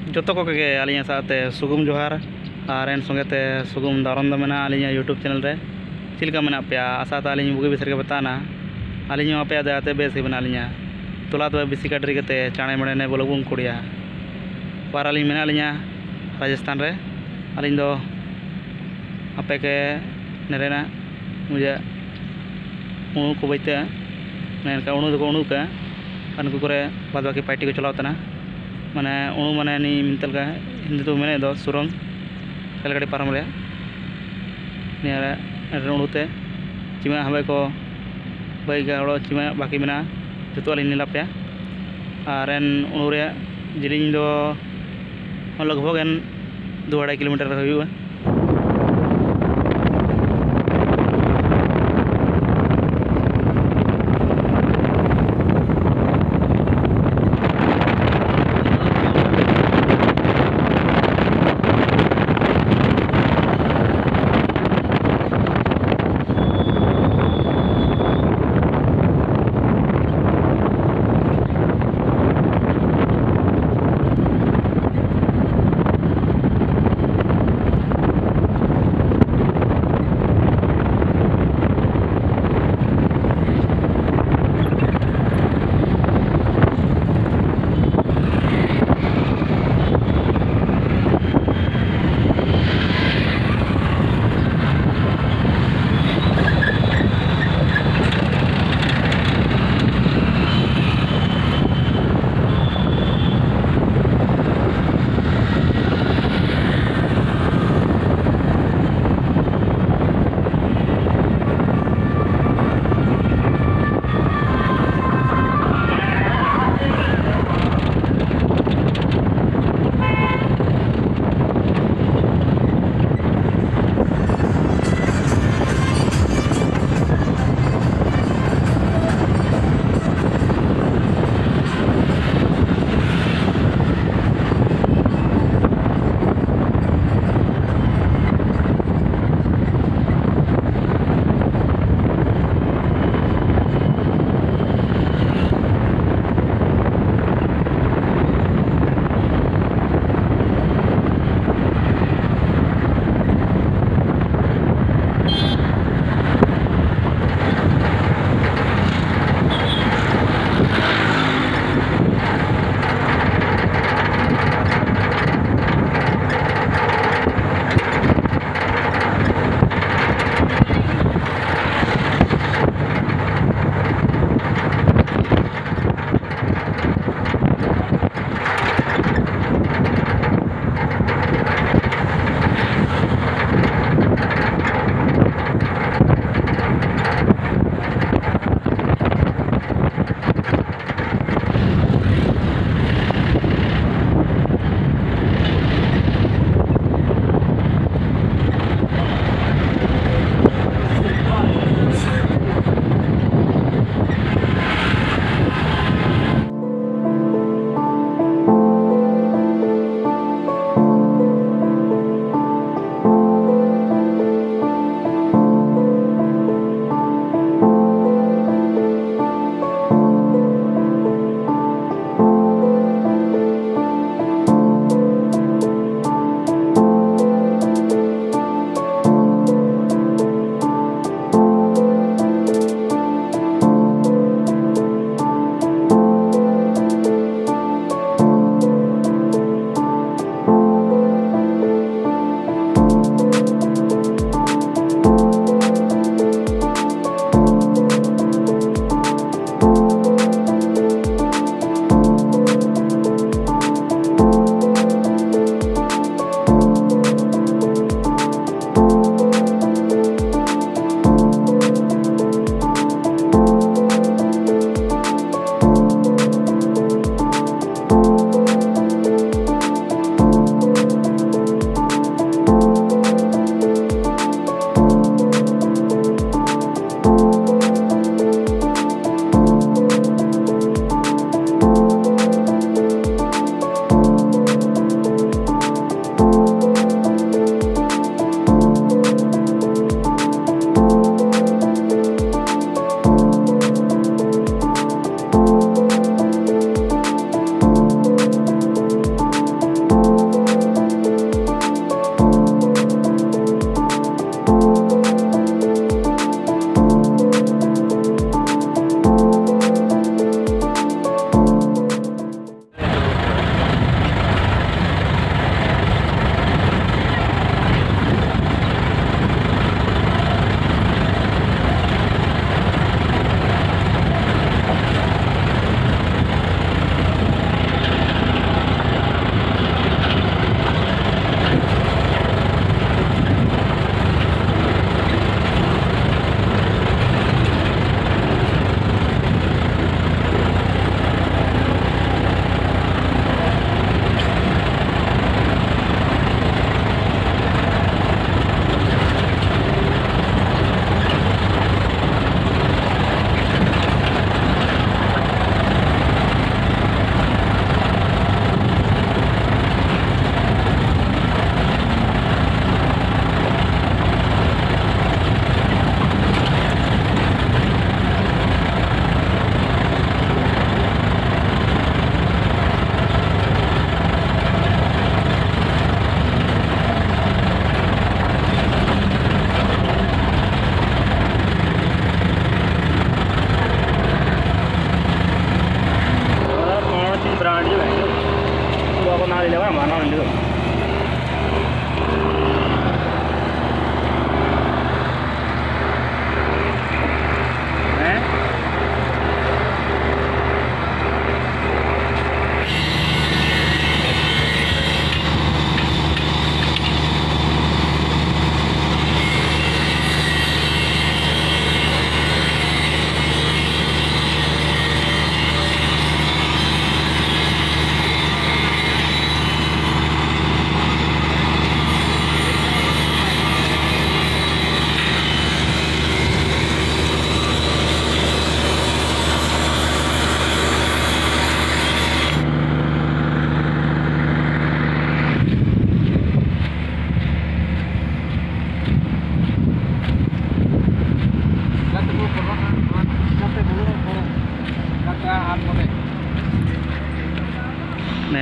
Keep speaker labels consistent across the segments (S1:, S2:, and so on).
S1: जोतो को के आलिया साथे सुगुम जोहार और एन संगेते सुगुम दारंदा मेना आलिया यूट्यूब चैनल रे चिलका मेना पे आशा तालिया बुगे बिसर के बताना आलिया पे आते बेस के बना लिया तोला तो बिसी काटरी के चाणे मणे ने बोलो बुम कुड़िया पार आलिया मेना लिया राजस्थान रे आलिया दो आपे के नरेना मुझे उणु को बैते नैनका उणु दो उणु का अनको करे बाद बाकी पार्टी को चलावतना माने उणु माने नी मिंतल का हिंदी तो मेने दो सुरंग रेलगाड़ी पारम रे निया उणुते चिमा हवे को बाई गाड़ो चिमा बाकी मेना जतो आलिन निलापया और एन उणु रे जिलिंग दो लगभग एन 2.5 किलोमीटर हुआ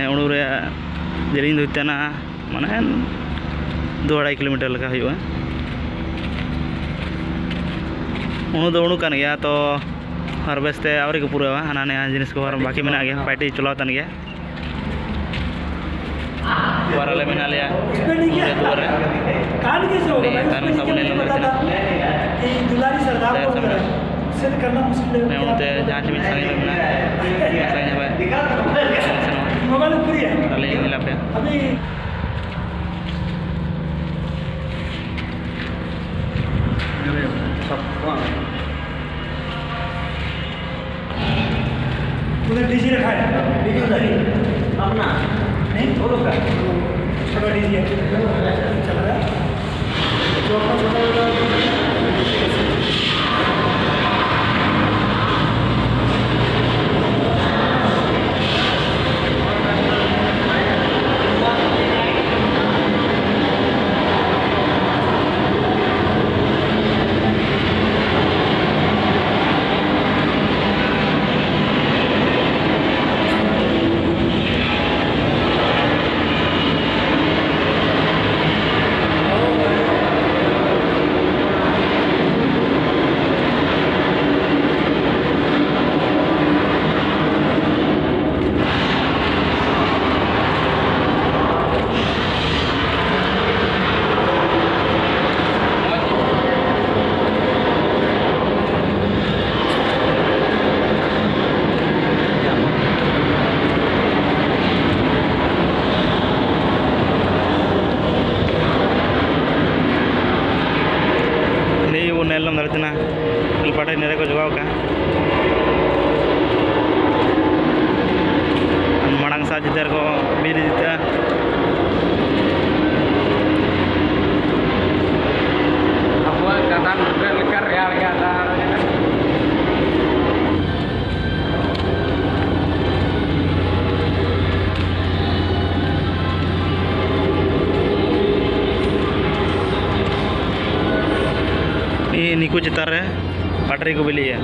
S1: उड़ू जेलिंग होना माने 2-2.5 किलोमीटर लगा हुआ उड़ू दो उड़ू गया तो हार्वेस्टे आवरी को पूरा हाना नया जिनिस को बाकी में गया पार्टी चलावतन गया वाराले में लिया दूर है उनते जहाँ चीज संगे में
S2: डीजी रखा है डीजी अपना नहीं बोलो का छोटा डीजी चल रहा है
S1: नेलम दरतना पाटे नेरे को जगाव का मांग सा जिधर को बीर जीता निकू चितार पाटरी को बिली है।